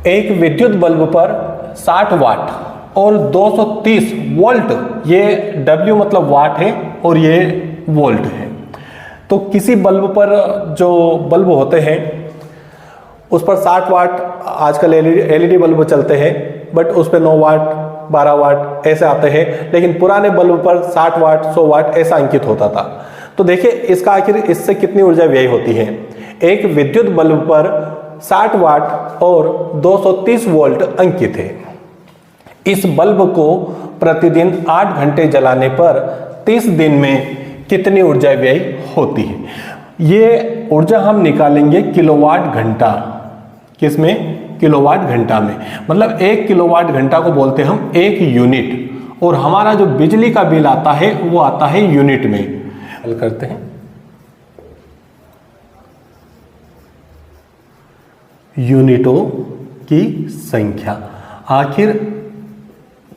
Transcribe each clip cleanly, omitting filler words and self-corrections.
एक विद्युत बल्ब पर 60 वाट और 230 वोल्ट, ये W मतलब वाट है और ये वोल्ट है। तो किसी बल्ब पर जो बल्ब होते हैं उस पर 60 वाट, आजकल LED बल्ब चलते हैं, बट उस पर 9 वाट 12 वाट ऐसे आते हैं, लेकिन पुराने बल्ब पर 60 वाट 100 वाट ऐसा अंकित होता था। तो देखिए इसका आखिर इससे कितनी ऊर्जा व्यय होती है। एक विद्युत बल्ब पर 60 वाट और 230 वोल्ट अंकित है। इस बल्ब को प्रतिदिन 8 घंटे जलाने पर 30 दिन में कितनी ऊर्जा व्यय होती है। ये ऊर्जा हम निकालेंगे किलोवाट घंटा, किसमें? किलोवाट घंटा में। मतलब 1 किलोवाट घंटा को बोलते हैं हम 1 यूनिट, और हमारा जो बिजली का बिल आता है वो आता है यूनिट में। हल करते हैं। यूनिटों की संख्या, आखिर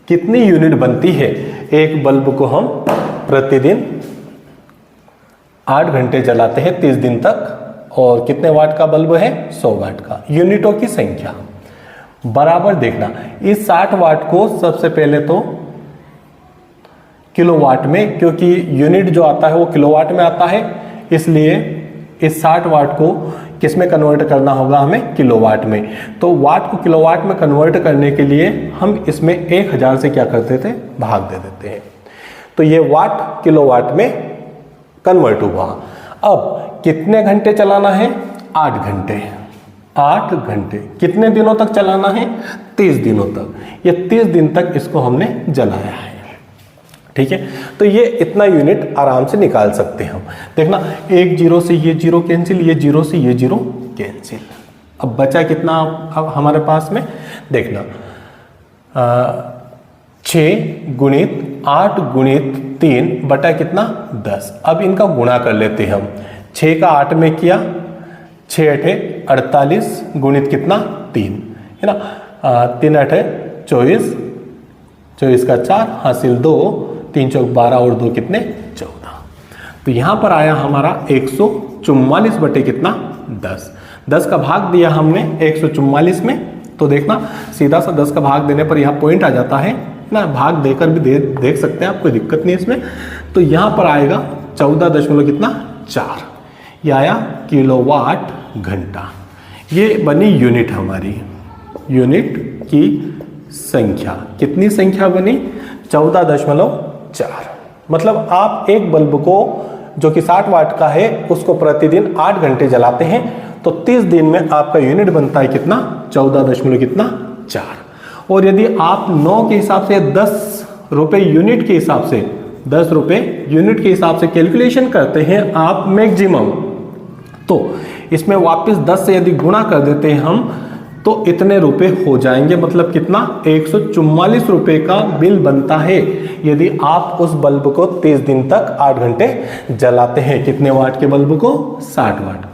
कितनी यूनिट बनती है एक बल्ब को हम प्रतिदिन 8 घंटे जलाते हैं 30 दिन तक, और कितने वाट का बल्ब है? 100 वाट का। यूनिटों की संख्या बराबर देखना, इस 60 वाट को सबसे पहले तो किलोवाट में, क्योंकि यूनिट जो आता है वो किलोवाट में आता है, इसलिए इस 60 वाट को किस में कन्वर्ट करना होगा? हमें किलोवाट में। तो वाट को किलोवाट में कन्वर्ट करने के लिए हम इसमें 1000 से क्या करते थे? भाग दे देते हैं। तो ये वाट किलोवाट में कन्वर्ट हुआ। अब कितने घंटे चलाना है? 8 घंटे। 8 घंटे कितने दिनों तक चलाना है? 30 दिनों तक। ये 30 दिन तक इसको हमने जलाया है। ठीक है, तो ये इतना यूनिट आराम से निकाल सकते हैं हम। देखना, 1 0 से ये 0 कैंसिल, ये 0 से ये 0 कैंसिल। अब बचा कितना अब हमारे पास में? देखना, 6 गुणित 8 गुणित 3 बटा कितना? 10। अब इनका गुणा कर लेते हैं हम। 6 का 8 में किया, 6 8 48 गुणित कितना? 3 है ना, 3 8 24, 24 का 4 हासिल 2, 3 चौक 12 और 2 कितने? 14। तो यहां पर आया हमारा 144 बटे कितना? 10। 10 का भाग दिया हमने 144 में, तो देखना सीधा सा 10 का भाग देने पर यहाँ पॉइंट आ जाता है ना, भाग देकर भी देख सकते हैं आप, कोई दिक्कत नहीं इसमें। तो यहाँ पर आएगा 14 कितना? 4। ये आया किलोवाट घंटा। ये बनी यूनिट हमारी, यूनिट की संख्या। कितनी संख्या बनी? 14.4। मतलब आप एक बल्ब को जो कि 60 वाट का है उसको प्रतिदिन 8 घंटे जलाते हैं, तो 30 दिन में आपका यूनिट बनता है कितना? 14.4। और यदि आप 9 के हिसाब से 10 रुपए यूनिट के हिसाब से 10 रुपए यूनिट के हिसाब से कैलकुलेशन करते हैं आप मैक्सिमम, तो इसमें वापस 10 से यदि गुणा कर देते हैं हम तो इतने रुपए हो जाएंगे। मतलब कितना? 144 रुपए का बिल बनता है यदि आप उस बल्ब को 30 दिन तक 8 घंटे जलाते हैं। कितने वाट के बल्ब को? 60 वाट।